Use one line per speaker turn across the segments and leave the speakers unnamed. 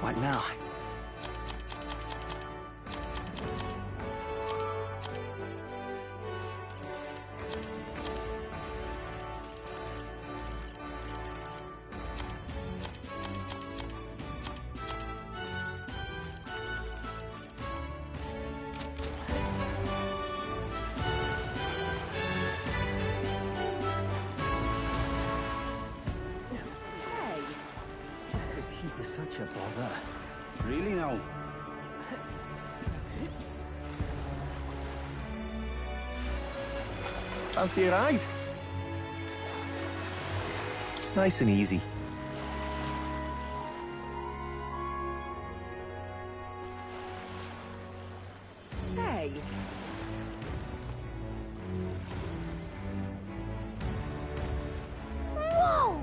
Right now.
This heat is such a bother.
Really now?
Fancy a ride? Nice and easy.
Say.
Whoa!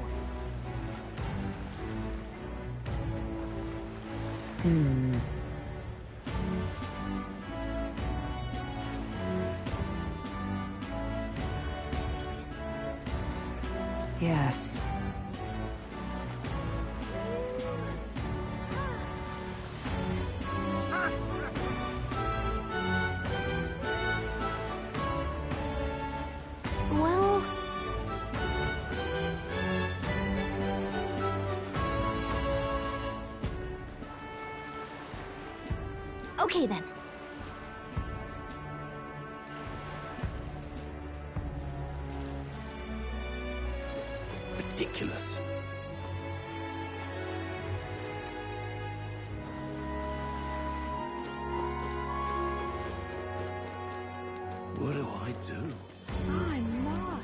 Yes.
Well... Okay then.
Ridiculous.
What do I do?
My, my.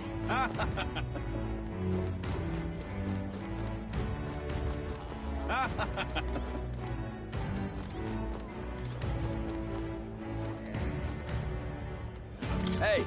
Hey!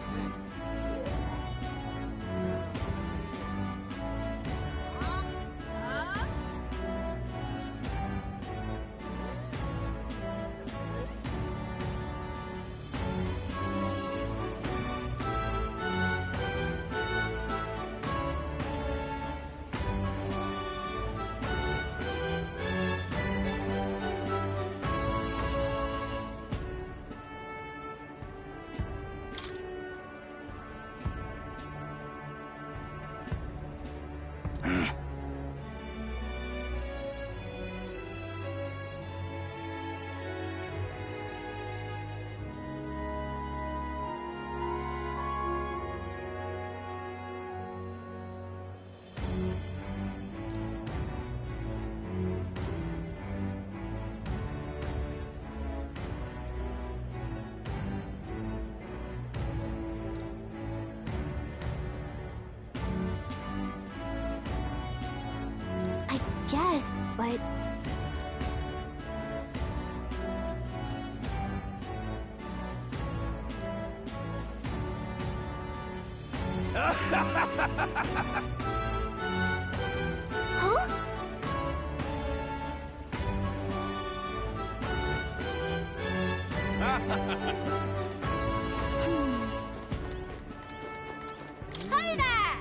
I guess, but... Huh? Hey there!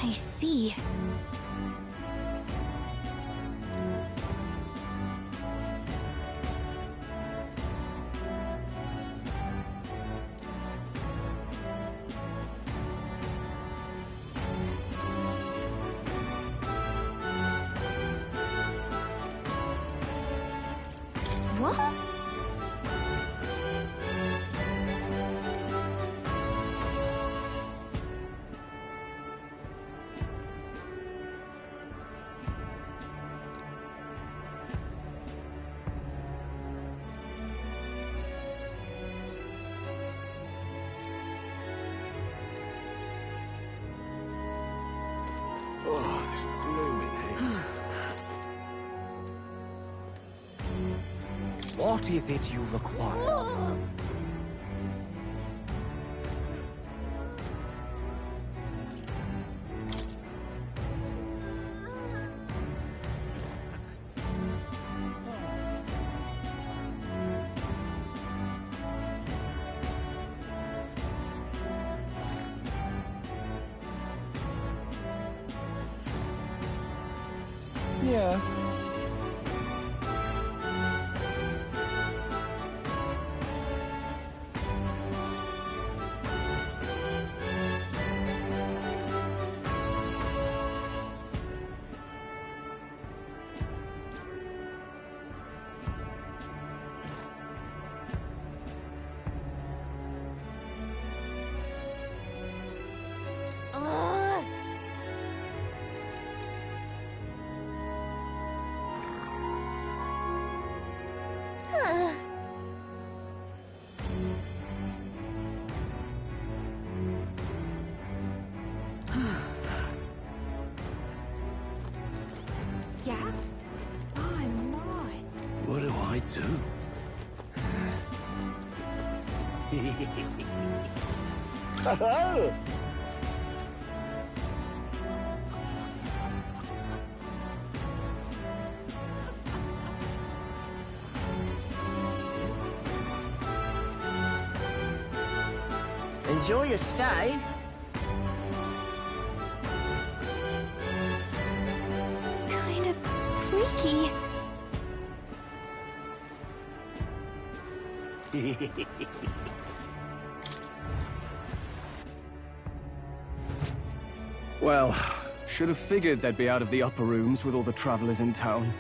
I see. What?
Oh, this blooming heat.
What is it you've acquired?
Yeah.
Ugh. Ugh.
Yeah? My, my.
What do I do? Oh!
Enjoy your stay.
Kind of freaky.
Well, should have figured they'd be out of the upper rooms with all the travelers in town.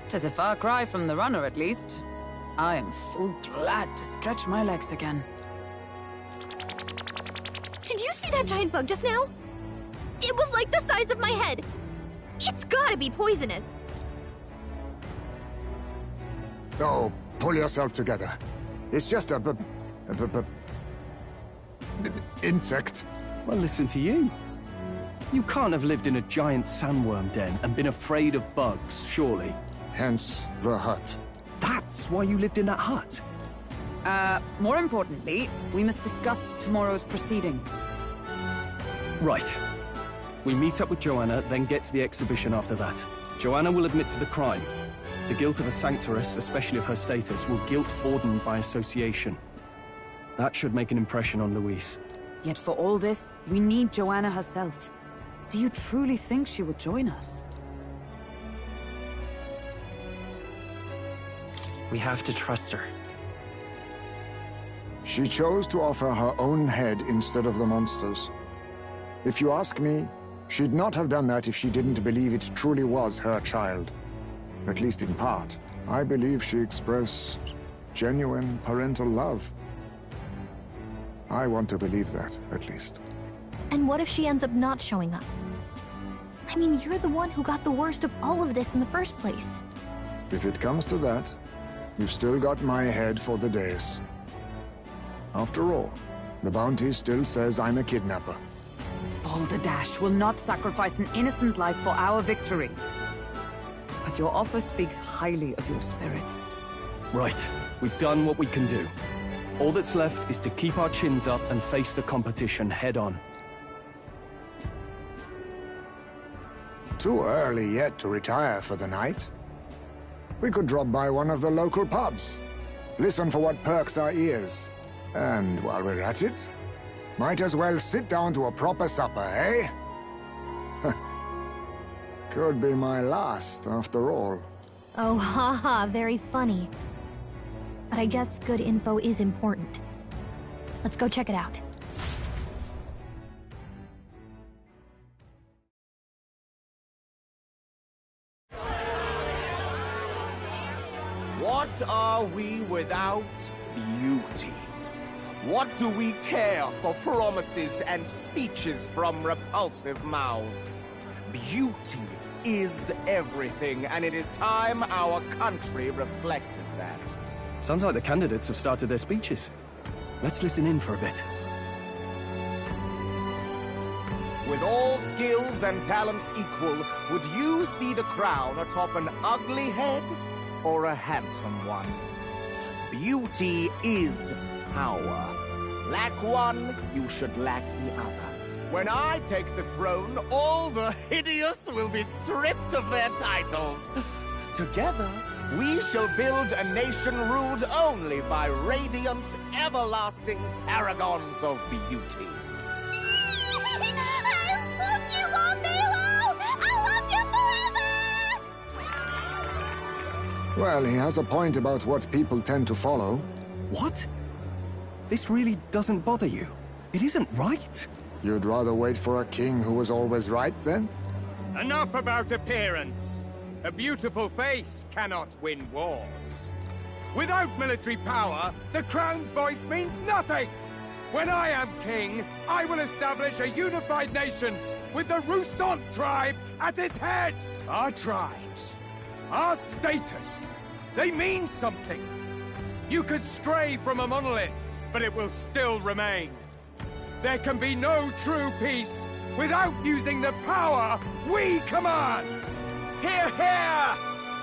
'Tis a far cry from the runner, at least. I am full glad to stretch my legs again.
Did you see that giant bug just now? It was like the size of my head. It's gotta be poisonous.
Oh, pull yourself together. It's just a insect.
Well, listen to you. You can't have lived in a giant sandworm den and been afraid of bugs, surely.
Hence the hut.
That's why you lived in that hut.
More importantly, we must discuss tomorrow's proceedings.
Right. We meet up with Joanna, then get to the exhibition after that. Joanna will admit to the crime. The guilt of a sanctoress, especially of her status, will guilt Forden by association. That should make an impression on Louise.
Yet for all this, we need Joanna herself. Do you truly think she would join us?
We have to trust her.
She chose to offer her own head instead of the monster's. If you ask me, she'd not have done that if she didn't believe it truly was her child. At least in part. I believe she expressed genuine parental love. I want to believe that, at least.
And what if she ends up not showing up? I mean, you're the one who got the worst of all of this in the first place.
If it comes to that, you've still got my head for the days. After all, the bounty still says I'm a kidnapper.
Balderdash will not sacrifice an innocent life for our victory. But your offer speaks highly of your spirit.
Right. We've done what we can do. All that's left is to keep our chins up and face the competition head-on.
Too early yet to retire for the night. We could drop by one of the local pubs. Listen for what perks our ears. And while we're at it, might as well sit down to a proper supper, eh? Could be my last, after all.
Oh, haha, very funny. But I guess good info is important. Let's go check it out.
What are we without beauty? What do we care for promises and speeches from repulsive mouths? Beauty is everything, and it is time our country reflected that.
Sounds like the candidates have started their speeches. Let's listen in for a bit.
With all skills and talents equal, would you see the crown atop an ugly head or a handsome one? Beauty is power. Lack one, you should lack the other. When I take the throne, all the hideous will be stripped of their titles. Together, we shall build a nation ruled only by radiant, everlasting paragons of beauty.
I love you, Lord Milo! I love you forever!
Well, he has a point about what people tend to follow.
What? This really doesn't bother you? It isn't right.
You'd rather wait for a king who was always right, then?
Enough about appearance. A beautiful face cannot win wars. Without military power, the crown's voice means nothing! When I am king, I will establish a unified nation with the Rousant tribe at its head! Our tribes, our status, they mean something. You could stray from a monolith, but it will still remain. There can be no true peace without using the power we command! Hear, hear!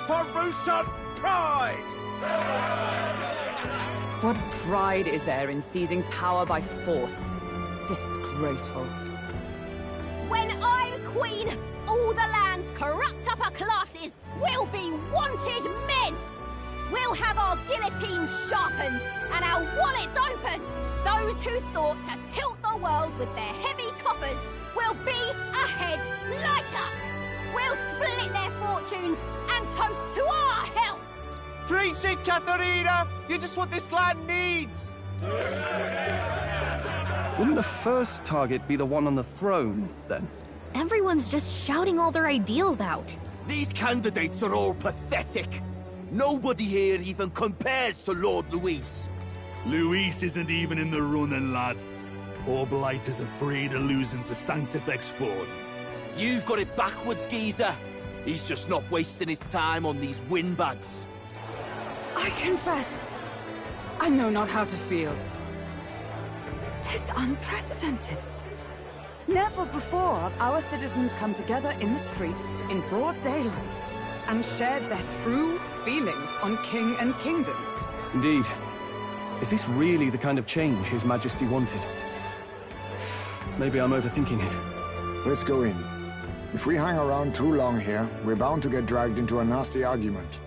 For Rousant pride!
What pride is there in seizing power by force? Disgraceful.
When I'm queen, all the land's corrupt upper classes will be wanted men! We'll have our guillotines sharpened and our wallets open! Those who thought to tilt the world with their heavy coffers will be a head lighter! We'll split their fortunes and toast to our help!
Preach it, Katharina! You're just what this land needs!
Wouldn't the first target be the one on the throne, then?
Everyone's just shouting all their ideals out.
These candidates are all pathetic. Nobody here even compares to Lord Luis.
Luis isn't even in the running, lad. Poor Blight is afraid of losing to Sanctifex Ford.
You've got it backwards, geezer. He's just not wasting his time on these windbags.
I confess, I know not how to feel. 'Tis unprecedented. Never before have our citizens come together in the street in broad daylight and shared their true feelings on king and kingdom.
Indeed. Is this really the kind of change His Majesty wanted? Maybe I'm overthinking it.
Let's go in. If we hang around too long here, we're bound to get dragged into a nasty argument.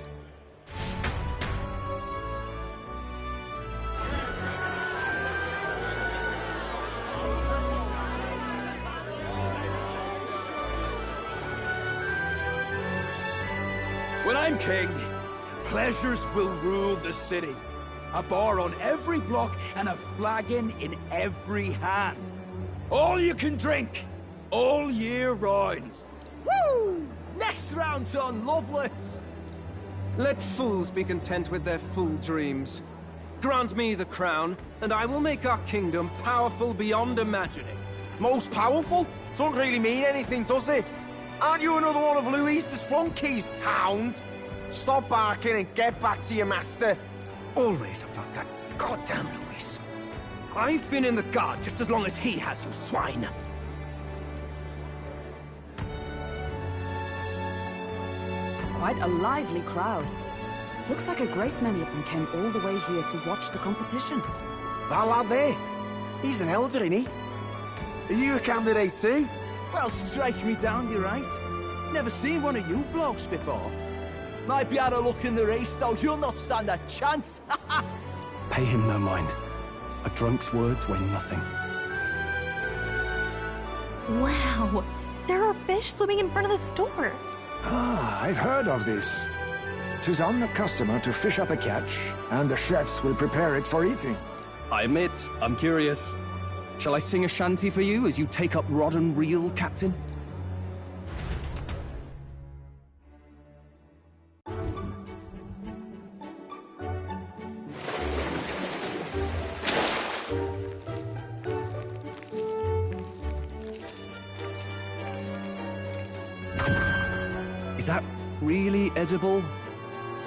When I'm king, pleasures will rule the city. A bar on every block and a flagon in every hand. All you can drink, all year round.
Woo! Next round's on Loveless.
Let fools be content with their fool dreams. Grant me the crown, and I will make our kingdom powerful beyond imagining.
Most powerful? Doesn't really mean anything, does it? Aren't you another one of Luis's flunkies, hound? Stop barking and get back to your master.
Always about that goddamn Luis. I've been in the guard just as long as he has, you swine.
Quite a lively crowd. Looks like a great many of them came all the way here to watch the competition.
That lad there, he's an elder, isn't he? Are you a candidate too?
Well, strike me down, you're right. Never seen one of you blokes before. Might be had a look in the race, though. You'll not stand a chance.
Pay him no mind. A drunk's words weigh nothing.
Wow, there are fish swimming in front of the store.
Ah, I've heard of this. 'Tis on the customer to fish up a catch, and the chefs will prepare it for eating.
I admit, I'm curious. Shall I sing a shanty for you as you take up rod and reel, Captain? Is that really edible?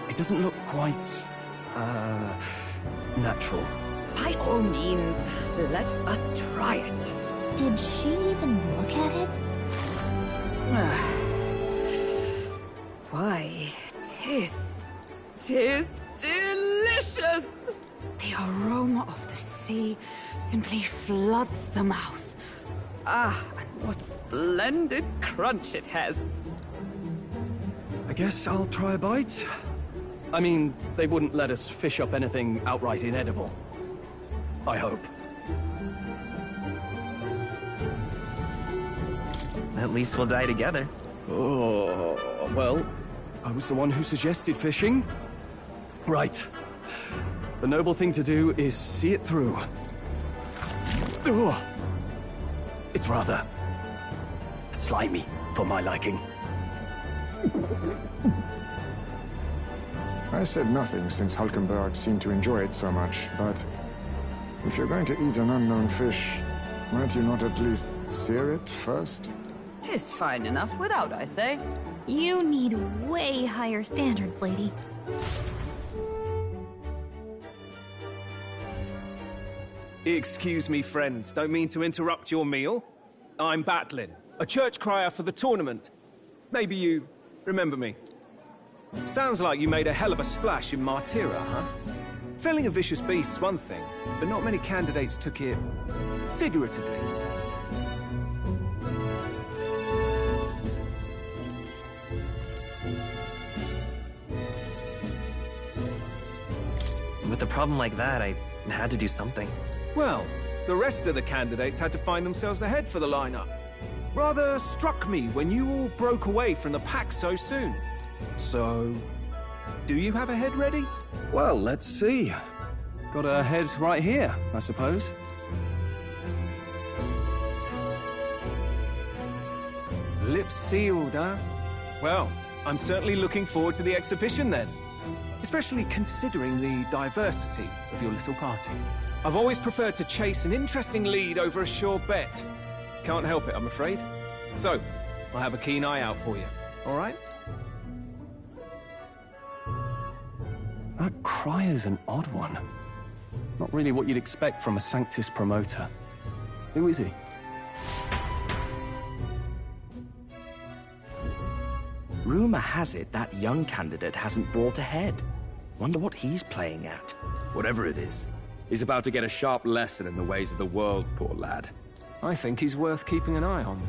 It doesn't look quite, natural.
By all means, let us try it.
Did she even look at it?
Why, tis delicious! delicious! The aroma of the sea simply floods the mouth. Ah, and what splendid crunch it has.
I guess I'll try a bite. I mean, they wouldn't let us fish up anything outright inedible. I hope.
At least we'll die together.
Oh, well, I was the one who suggested fishing. Right. The noble thing to do is see it through. Oh, it's rather slimy for my liking.
I said nothing since Hulkenberg seemed to enjoy it so much, but if you're going to eat an unknown fish, might you not at least sear it first?
'Tis fine enough without, I say.
You need way higher standards, lady.
Excuse me, friends. Don't mean to interrupt your meal. I'm Batlin, a church crier for the tournament. Maybe you remember me. Sounds like you made a hell of a splash in Martira, huh? Felling a vicious beast's one thing, but not many candidates took it figuratively.
With a problem like that, I had to do something.
Well, the rest of the candidates had to find themselves ahead for the lineup. Rather struck me when you all broke away from the pack so soon. So, do you have a head ready?
Well, let's see. Got a head right here, I suppose.
Lips sealed, huh? Well, I'm certainly looking forward to the exhibition then. Especially considering the diversity of your little party. I've always preferred to chase an interesting lead over a sure bet. Can't help it, I'm afraid. So, I'll have a keen eye out for you, all right?
That crier's an odd one. Not really what you'd expect from a Sanctus promoter. Who is he?
Rumor has it that young candidate hasn't brought ahead. Wonder what he's playing at.
Whatever it is, he's about to get a sharp lesson in the ways of the world, poor lad.
I think he's worth keeping an eye on.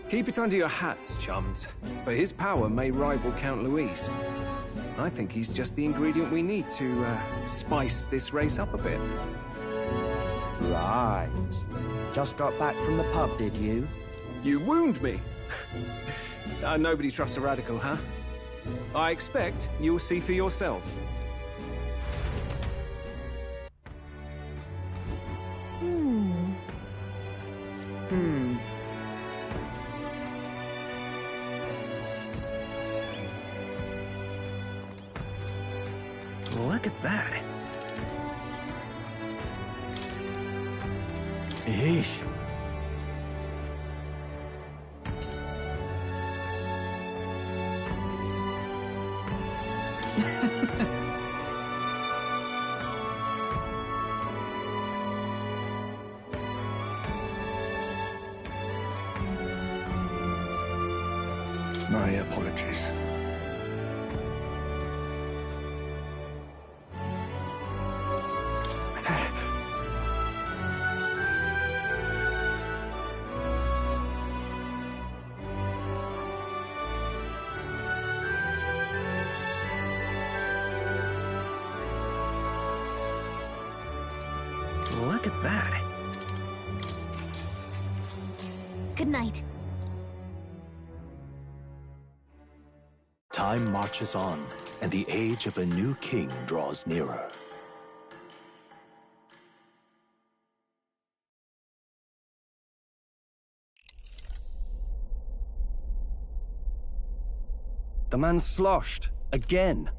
Keep it under your hats, chums. But his power may rival Count Luis. I think he's just the ingredient we need to spice this race up a bit.
Right. Just got back from the pub, did you?
You wound me. Nobody trusts a radical, huh? I expect you'll see for yourself.
Look at that.
Yeesh.
My apologies.
Look at that.
Good night.
Time marches on, and the age of a new king draws nearer.
The man sloshed. Again.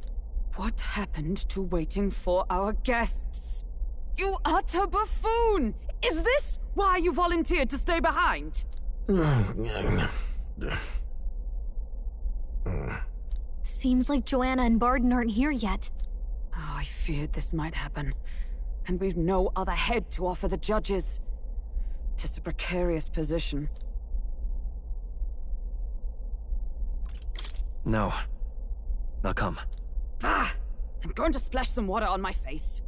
What happened to waiting for our guests? You utter buffoon! Is this why you volunteered to stay behind?
Seems like Joanna and Barden aren't here yet.
Oh, I feared this might happen. And we've no other head to offer the judges. 'Tis a precarious position.
No. Now come.
Ah! I'm going to splash some water on my face.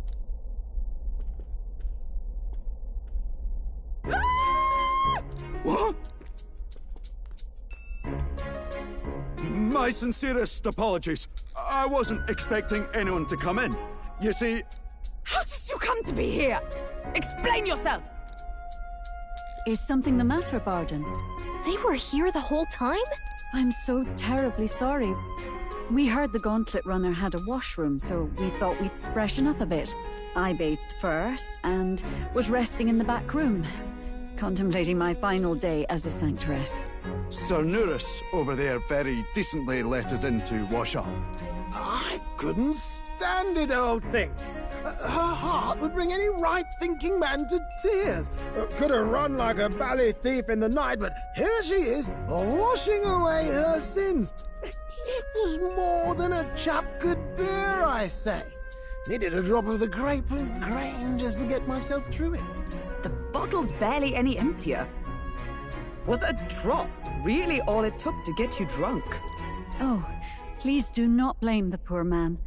What? My sincerest apologies. I wasn't expecting anyone to come in. You see...
How did you come to be here? Explain yourself!
Is something the matter, Barden?
They were here the whole time?
I'm so terribly sorry. We heard the Gauntlet Runner had a washroom, so we thought we'd freshen up a bit. I bathed first, and was resting in the back room, contemplating my final day as a Sanctoress.
Sir Nuris over there very decently let us in to wash up.
I couldn't stand it, old thing. Her heart would bring any right-thinking man to tears. Could have run like a bally thief in the night, but here she is, washing away her sins. It was more than a chap could bear, I say. Needed a drop of the grape and grain just to get myself through it.
The bottle's barely any emptier. Was a drop really all it took to get you drunk?
Oh, please do not blame the poor man.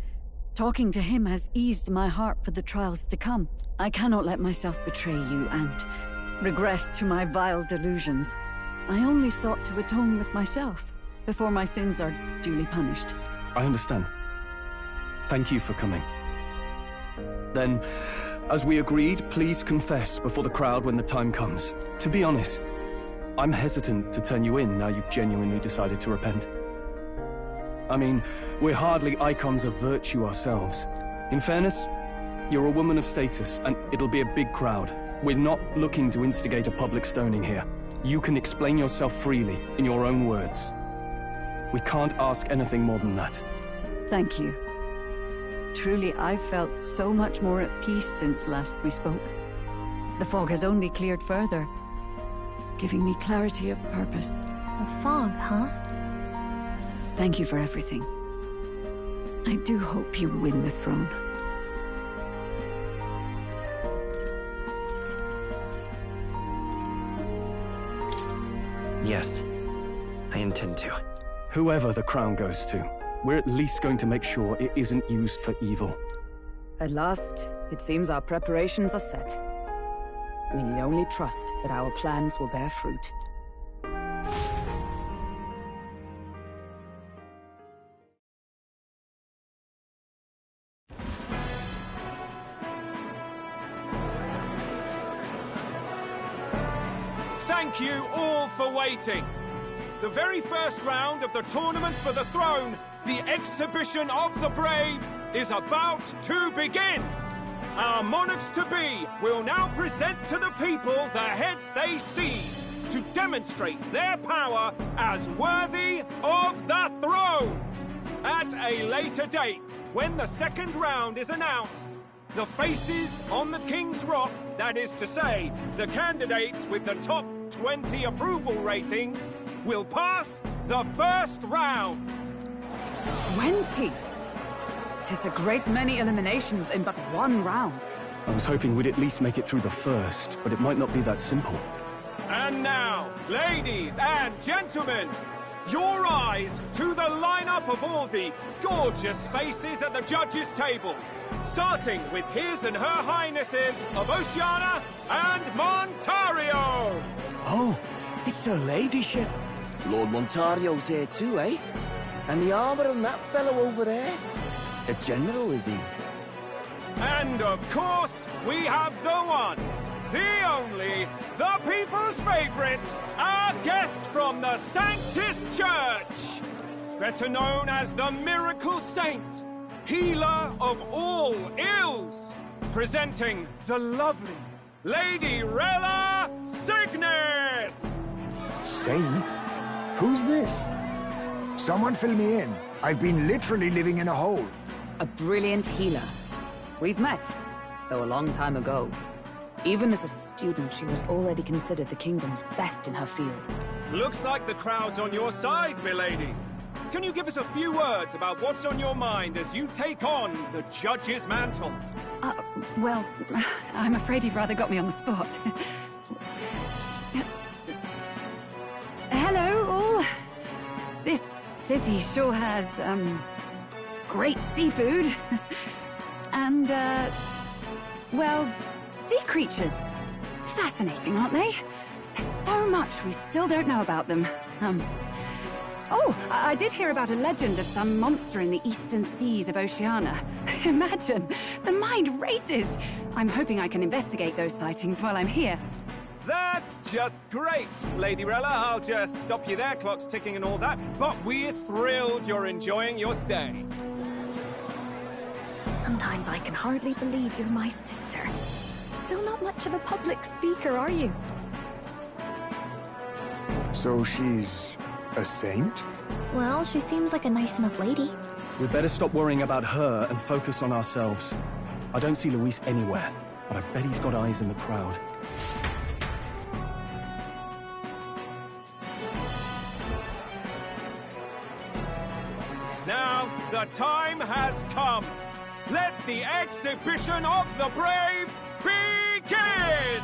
Talking to him has eased my heart for the trials to come. I cannot let myself betray you and regress to my vile delusions. I only sought to atone with myself before my sins are duly punished.
I understand. Thank you for coming. Then, as we agreed, please confess before the crowd when the time comes. To be honest, I'm hesitant to turn you in now you've genuinely decided to repent. I mean, we're hardly icons of virtue ourselves. In fairness, you're a woman of status, and it'll be a big crowd. We're not looking to instigate a public stoning here. You can explain yourself freely, in your own words. We can't ask anything more than that.
Thank you. Truly, I've felt so much more at peace since last we spoke. The fog has only cleared further, giving me clarity of purpose.
The fog, huh?
Thank you for everything. I do hope you win the throne.
Yes, I intend to.
Whoever the crown goes to, we're at least going to make sure it isn't used for evil.
At last, it seems our preparations are set. We need only trust that our plans will bear fruit.
Thank you all for waiting. The very first round of the Tournament for the Throne, the Exhibition of the Brave, is about to begin. Our monarchs-to-be will now present to the people the heads they seize to demonstrate their power as worthy of the throne. At a later date, when the second round is announced, the faces on the King's Rock, that is to say, the candidates with the top 20 approval ratings, will pass the first round.
20? 'Tis a great many eliminations in but one round.
I was hoping we'd at least make it through the first, but it might not be that simple.
And now, ladies and gentlemen, your eyes to the lineup of all the gorgeous faces at the judges' table, starting with His and Her Highnesses of Oceania and Montario.
Oh, it's her ladyship. Lord Montario's here too, eh? And the armor on that fellow over there? A general, is he?
And of course, we have the one, the only, the people's favorite, our guest from the Sanctus Church, better known as the Miracle Saint, healer of all ills, presenting the lovely Lady Rella Cygnus!
Saint? Who's this? Someone fill me in. I've been literally living in a hole.
A brilliant healer. We've met, though a long time ago. Even as a student, she was already considered the kingdom's best in her field.
Looks like the crowd's on your side, milady. Can you give us a few words about what's on your mind as you take on the judge's mantle?
Well, I'm afraid you've rather got me on the spot. Hello, all. This city sure has,
great seafood. And, well, sea creatures. Fascinating, aren't they? There's so much we still don't know about them. Oh, I did hear about a legend of some monster in the eastern seas of Oceania. Imagine, the mind races. I'm hoping I can investigate those sightings while I'm here.
That's just great, Lady Rella. I'll just stop you there, clock's ticking and all that. But we're thrilled you're enjoying your stay.
Sometimes I can hardly believe you're my sister. Still not much of a public speaker, are you?
So she's a saint?
Well, she seems like a nice enough lady.
We'd better stop worrying about her and focus on ourselves. I don't see Luis anywhere, but I bet he's got eyes in the crowd.
Now, the time has come. Let the exhibition of the brave begin!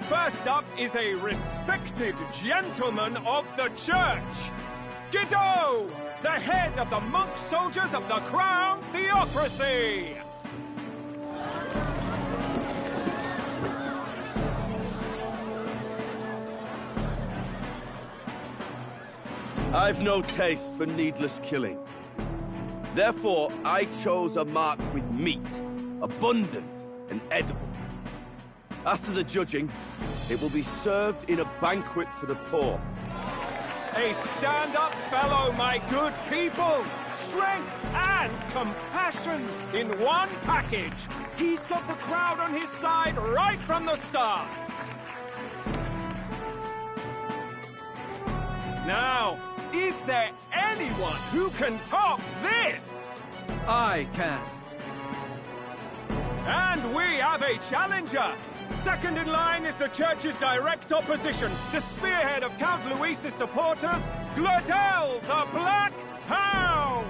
First up is a respected gentleman of the church. Guido, the head of the monk soldiers of the Crown Theocracy.
I've no taste for needless killing. Therefore, I chose a mark with meat, abundant and edible. After the judging, it will be served in a banquet for the poor.
A stand-up fellow, my good people! Strength and compassion in one package! He's got the crowd on his side right from the start! Now, is there anyone who can top this?
I can.
And we have a challenger! Second in line is the church's direct opposition, the spearhead of Count Luis's supporters, Gladel the Black Hound!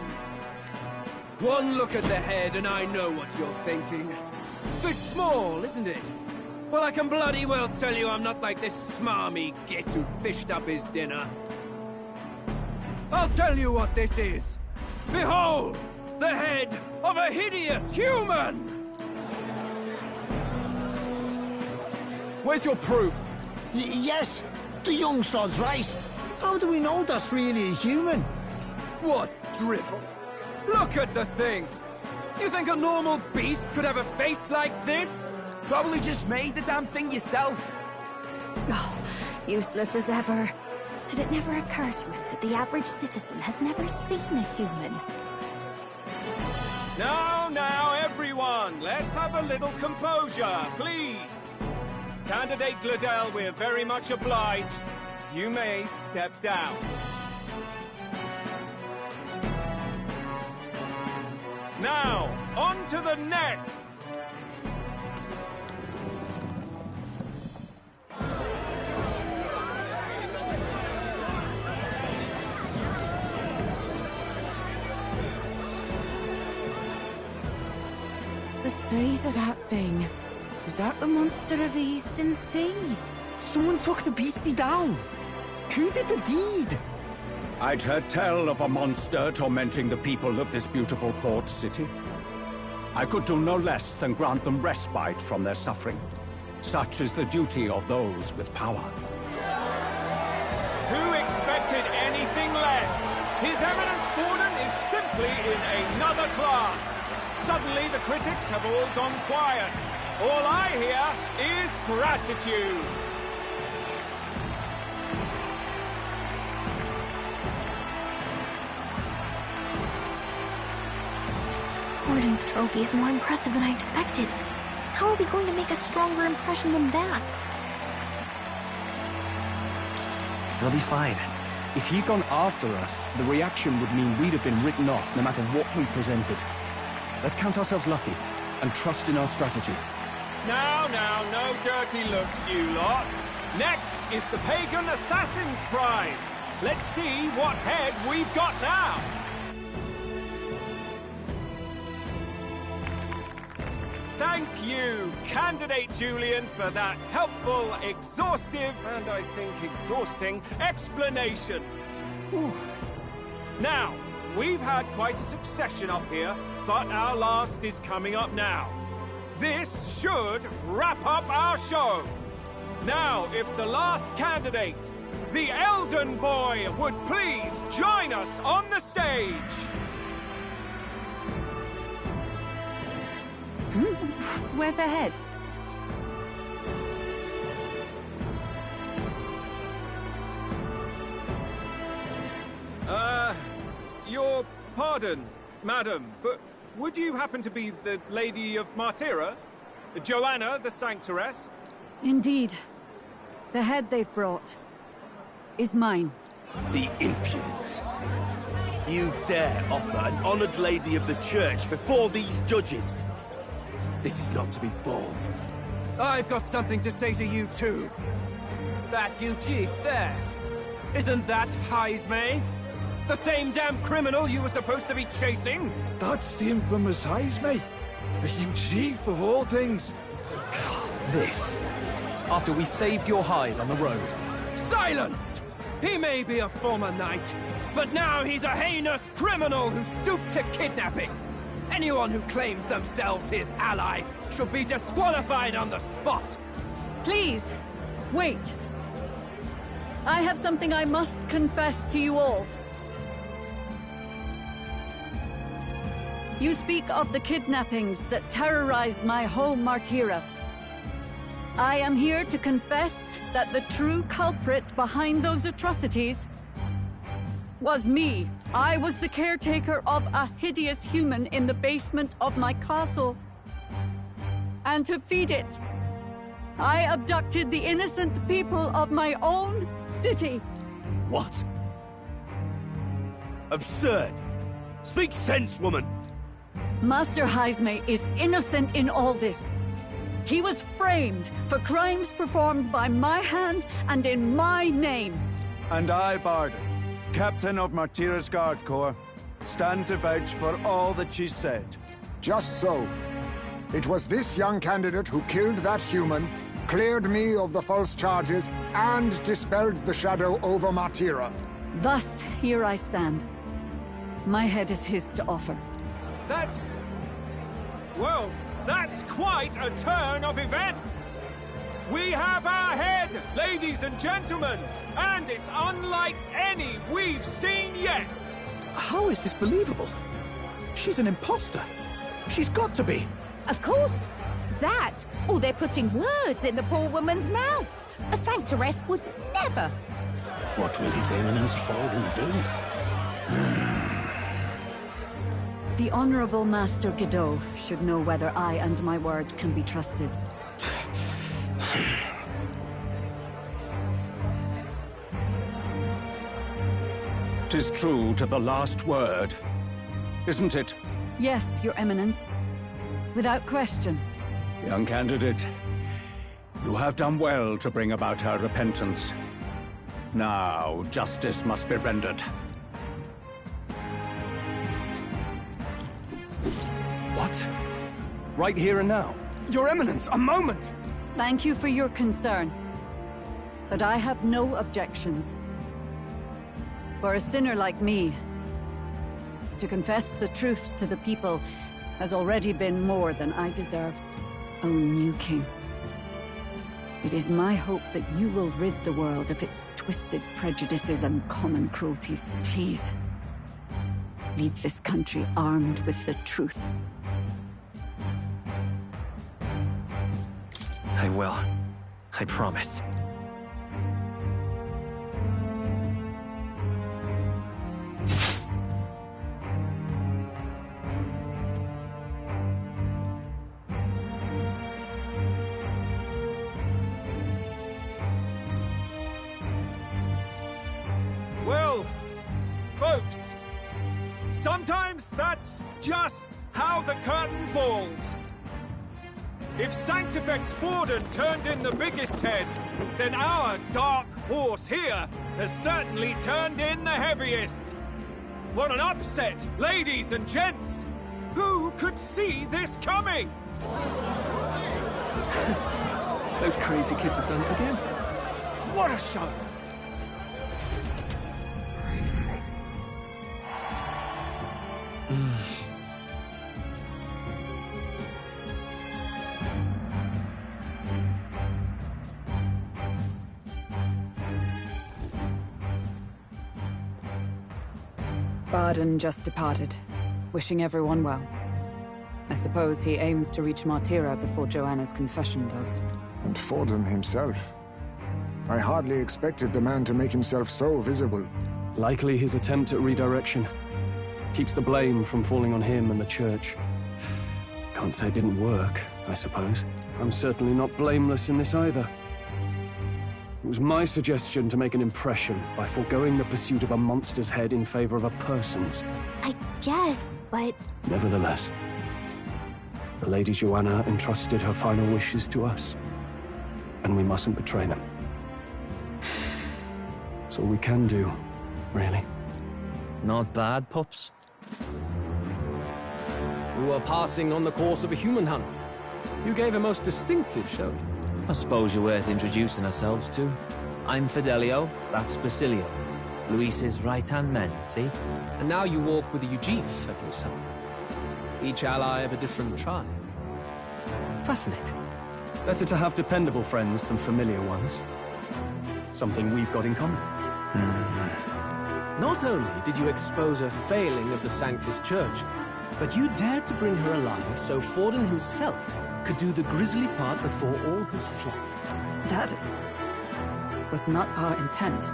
One look at the head and I know what you're thinking. Bit small, isn't it? Well, I can bloody well tell you I'm not like this smarmy git who fished up his dinner. I'll tell you what this is. Behold, the head of a hideous human!
Where's your proof?
Yes, the young sod's right. How do we know that's really a human?
What drivel? Look at the thing! You think a normal beast could have a face like this?
Probably just made the damn thing yourself.
Oh, useless as ever. Did it never occur to him that the average citizen has never seen a human?
Now, everyone, let's have a little composure, please. Candidate Gladel, we're very much obliged. You may step down. Now, on to the next!
The size of that thing. Is that the monster of the Eastern Sea?
Someone took the beastie down. Who did the deed?
I'd heard tell of a monster tormenting the people of this beautiful port city. I could do no less than grant them respite from their suffering. Such is the duty of those with power.
Who expected anything less? His Eminence Forden is simply in another class. Suddenly the critics have all gone quiet. All I hear is gratitude.
Forden's trophy is more impressive than I expected. How are we going to make a stronger impression than that?
It'll be fine.
If he'd gone after us, the reaction would mean we'd have been written off no matter what we presented. Let's count ourselves lucky and trust in our strategy.
Now, no dirty looks, you lot. Next is the Pagan Assassin's Prize. Let's see what head we've got now. Thank you, Candidate Julian, for that helpful, exhaustive, and I think exhausting explanation. Whew. Now, we've had quite a succession up here, but our last is coming up now. This should wrap up our show. Now, if the last candidate, the Elden Boy, would please join us on the stage.
Where's their head?
Your pardon, madam, but would you happen to be the Lady of Martira? Joanna, the Sanctoress?
Indeed. The head they've brought is mine.
The impudence. You dare offer an honored lady of the church before these judges? This is not to be borne.
I've got something to say to you too. That you, Chief, there. Isn't that Heismay? The same damn criminal you were supposed to be chasing?
That's the infamous Heismay. You chief of all things.
This. After we saved your hide on the road. Silence! He may be a former knight, but now he's a heinous criminal who stooped to kidnapping. Anyone who claims themselves his ally should be disqualified on the spot.
Please, wait. I have something I must confess to you all. You speak of the kidnappings that terrorized my home, Martira. I am here to confess that the true culprit behind those atrocities was me. I was the caretaker of a hideous human in the basement of my castle. And to feed it, I abducted the innocent people of my own city.
What? Absurd! Speak sense, woman!
Master Heismay is innocent in all this. He was framed for crimes performed by my hand and in my name.
And I, Barden, Captain of Martira's Guard Corps, stand to vouch for all that she said.
Just so. It was this young candidate who killed that human, cleared me of the false charges, and dispelled the shadow over Martira.
Thus, here I stand. My head is his to offer.
Well, that's quite a turn of events. We have our head, ladies and gentlemen, and it's unlike any we've seen yet.
How is this believable? She's an imposter. She's got to be.
Of course. That, or they're putting words in the poor woman's mouth. A Sanctoress would never.
What will His Eminence Forden do?
The Honorable Master Godot should know whether I and my words can be trusted.
'Tis true to the last word, isn't it?
Yes, Your Eminence. Without question.
Young candidate, you have done well to bring about her repentance. Now, justice must be rendered.
What? Right here and now?
Your Eminence, a moment!
Thank you for your concern. But I have no objections. For a sinner like me, to confess the truth to the people has already been more than I deserve. O new king, it is my hope that you will rid the world of its twisted prejudices and common cruelties. Please, leave this country armed with the truth.
I will. I promise.
Well, folks, sometimes that's just how the curtain falls. If Sanctifex Forden turned in the biggest head, then our dark horse here has certainly turned in the heaviest. What an upset, ladies and gents! Who could see this coming?
Those crazy kids have done it again.
What a show!
Barden just departed, wishing everyone well. I suppose he aims to reach Martira before Joanna's confession does.
And Forden himself. I hardly expected the man to make himself so visible.
Likely his attempt at redirection. Keeps the blame from falling on him and the church. Can't say it didn't work, I suppose. I'm certainly not blameless in this either. It was my suggestion to make an impression by foregoing the pursuit of a monster's head in favor of a person's.
I guess, but...
Nevertheless, the Lady Joanna entrusted her final wishes to us, and we mustn't betray them. That's all we can do, really.
Not bad, pups.
We were passing on the course of a human hunt. You gave a most distinctive showing.
I suppose you're worth introducing ourselves to. I'm Fidelio, that's Basilio. Luis's right-hand men, see?
And now you walk with a Ujif at your side. Each ally of a different tribe. Fascinating.
Better to have dependable friends than familiar ones. Something we've got in common.
Not only did you expose a failing of the Sanctus Church, but you dared to bring her alive so Forden himself could do the grisly part before all his flock.
That was not our intent.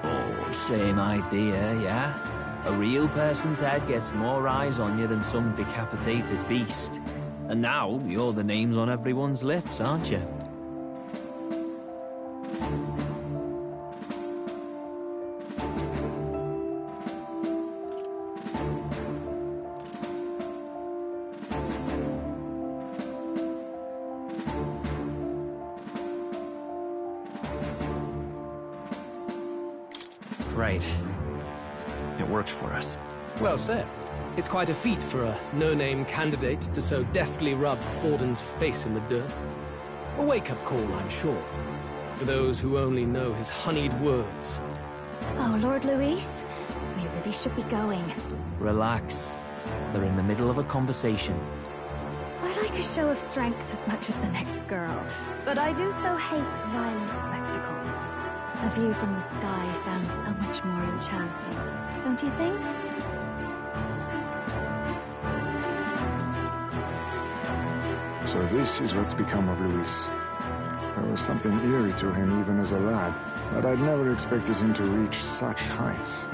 Oh, same idea, yeah? A real person's head gets more eyes on you than some decapitated beast. And now, you're the names on everyone's lips, aren't you? Right. It worked for us.
Well said. It's quite a feat for a no-name candidate to so deftly rub Forden's face in the dirt. A wake-up call, I'm sure, for those who only know his honeyed words.
Oh, Lord Luis, we really should be going.
Relax. They're in the middle of a conversation.
I like a show of strength as much as the next girl, but I do so hate violent spectacles. A view from the sky sounds so much more enchanting, don't you think?
So this is what's become of Luis. There was something eerie to him even as a lad, but I'd never expected him to reach such heights.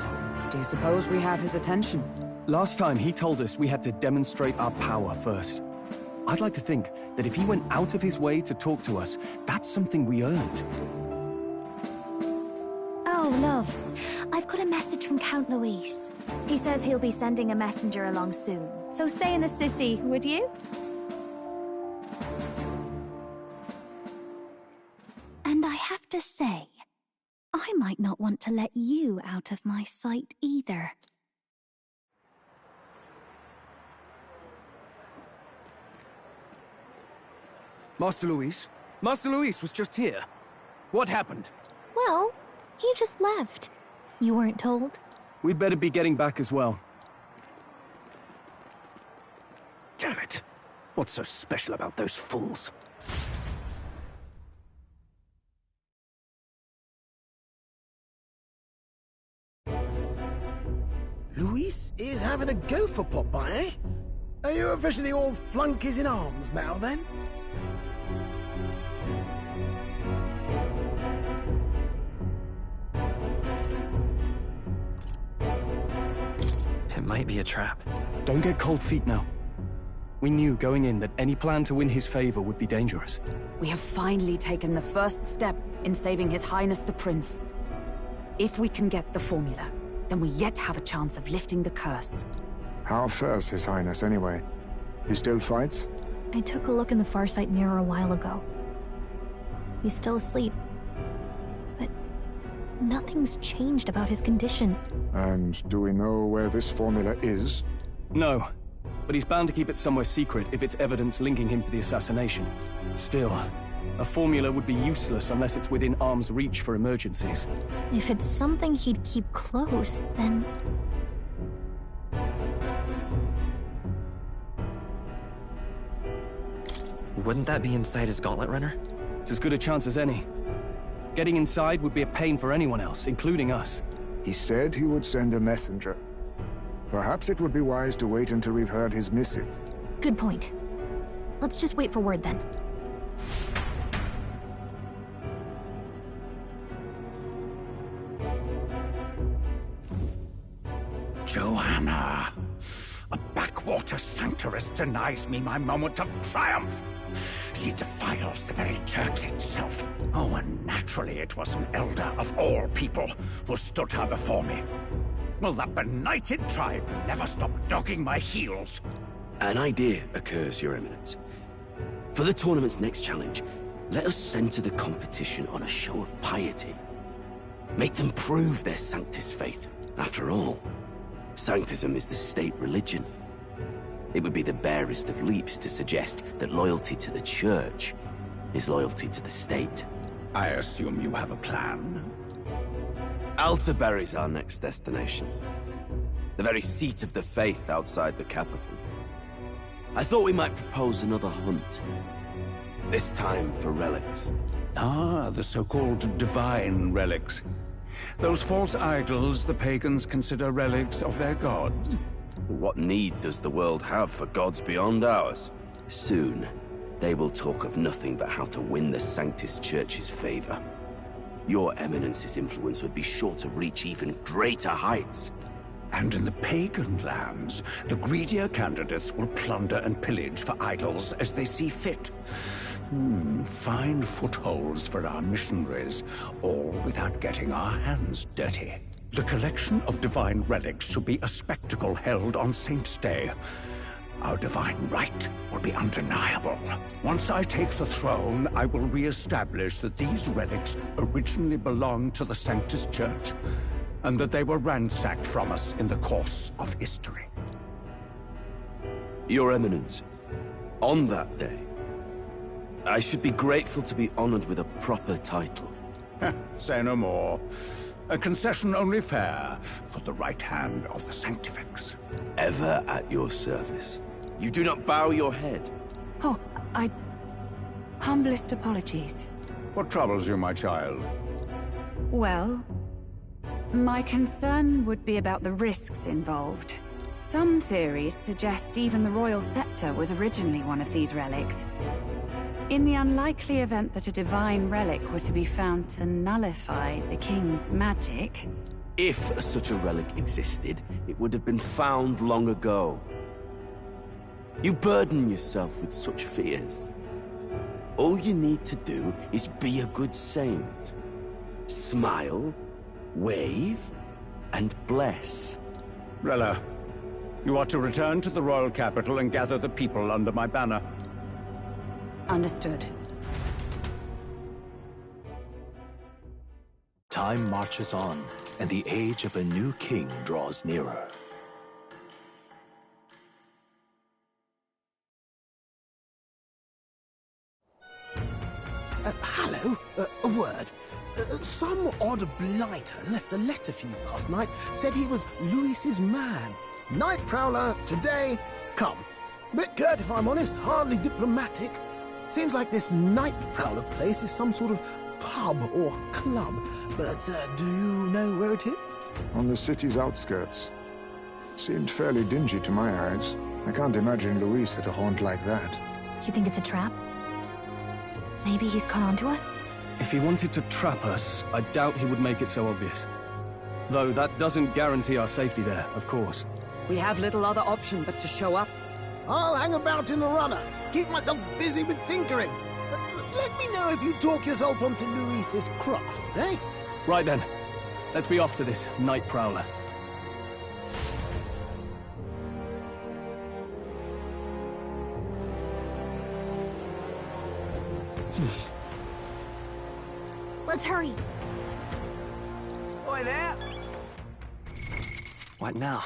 Do you suppose we have his attention?
Last time he told us we had to demonstrate our power first. I'd like to think that if he went out of his way to talk to us, that's something we earned.
Oh, loves, I've got a message from Count Luis. He says he'll be sending a messenger along soon, so stay in the city, would you? And I have to say, I might not want to let you out of my sight either.
Master Luis? Master Luis was just here. What happened?
Well, he just left. You weren't told?
We'd better be getting back as well.
Damn it. What's so special about those fools?
Luis is having a go for Popeye, eh? Are you officially all flunkies in arms now, then?
It might be a trap.
Don't get cold feet now. We knew going in that any plan to win his favor would be dangerous.
We have finally taken the first step in saving His Highness the Prince. If we can get the formula, then we yet have a chance of lifting the curse.
How fares His Highness, anyway? He still fights?
I took a look in the Farsight mirror a while ago. He's still asleep. But nothing's changed about his condition.
And do we know where this formula is?
No, but he's bound to keep it somewhere secret if it's evidence linking him to the assassination. Still, a formula would be useless unless it's within arm's reach for emergencies.
If it's something he'd keep close, then...
Wouldn't that be inside his gauntlet runner?
It's as good a chance as any. Getting inside would be a pain for anyone else, including us.
He said he would send a messenger. Perhaps it would be wise to wait until we've heard his missive.
Good point. Let's just wait for word then.
Joanna! A backwater sanctuaress denies me my moment of triumph! She defiles the very church itself. Oh, and naturally it was an elder of all people who stood her before me. Will that benighted tribe never stop dogging my heels?
An idea occurs, Your Eminence. For the tournament's next challenge, let us center the competition on a show of piety. Make them prove their Sanctus faith. After all, Sanctism is the state religion. It would be the barest of leaps to suggest that loyalty to the Church is loyalty to the state.
I assume you have a plan?
Altaberry's our next destination. The very seat of the faith outside the capital. I thought we might propose another hunt. This time for relics.
Ah, the so-called divine relics. Those false idols the pagans consider relics of their gods.
What need does the world have for gods beyond ours? Soon, they will talk of nothing but how to win the Sanctus Church's favor. Your Eminence's influence would be sure to reach even greater heights.
And in the pagan lands, the greedier candidates will plunder and pillage for idols as they see fit. Fine footholds for our missionaries, all without getting our hands dirty. The collection of divine relics should be a spectacle held on Saint's Day. Our divine right will be undeniable. Once I take the throne, I will re-establish that these relics originally belonged to the Sanctus Church, and that they were ransacked from us in the course of history.
Your Eminence, on that day, I should be grateful to be honored with a proper title.
Say no more. A concession only fair for the right hand of the Sanctifex.
Ever at your service. You do not bow your head.
Oh, humblest apologies.
What troubles you, my child?
Well, my concern would be about the risks involved. Some theories suggest even the royal scepter was originally one of these relics. In the unlikely event that a divine relic were to be found to nullify the king's magic...
If such a relic existed, it would have been found long ago. You burden yourself with such fears. All you need to do is be a good saint. Smile, wave, and bless.
Rella, you are to return to the royal capital and gather the people under my banner.
Understood.
Time marches on, and the age of a new king draws nearer.
Hello? A word. Some odd blighter left a letter for you last night. Said he was Louis's man. Night Prowler, today, come. Bit curt if I'm honest, hardly diplomatic. Seems like this Night Prowler place is some sort of pub or club. But do you know where it is?
On the city's outskirts. Seemed fairly dingy to my eyes. I can't imagine Louis at a haunt like that.
You think it's a trap? Maybe he's caught on to us?
If he wanted to trap us, I doubt he would make it so obvious. Though that doesn't guarantee our safety there, of course.
We have little other option but to show up.
I'll hang about in the runner. Keep myself busy with tinkering. Let me know if you talk yourself onto Louis's craft, eh?
Right then. Let's be off to this Night Prowler.
Let's hurry.
Oi there!
What now?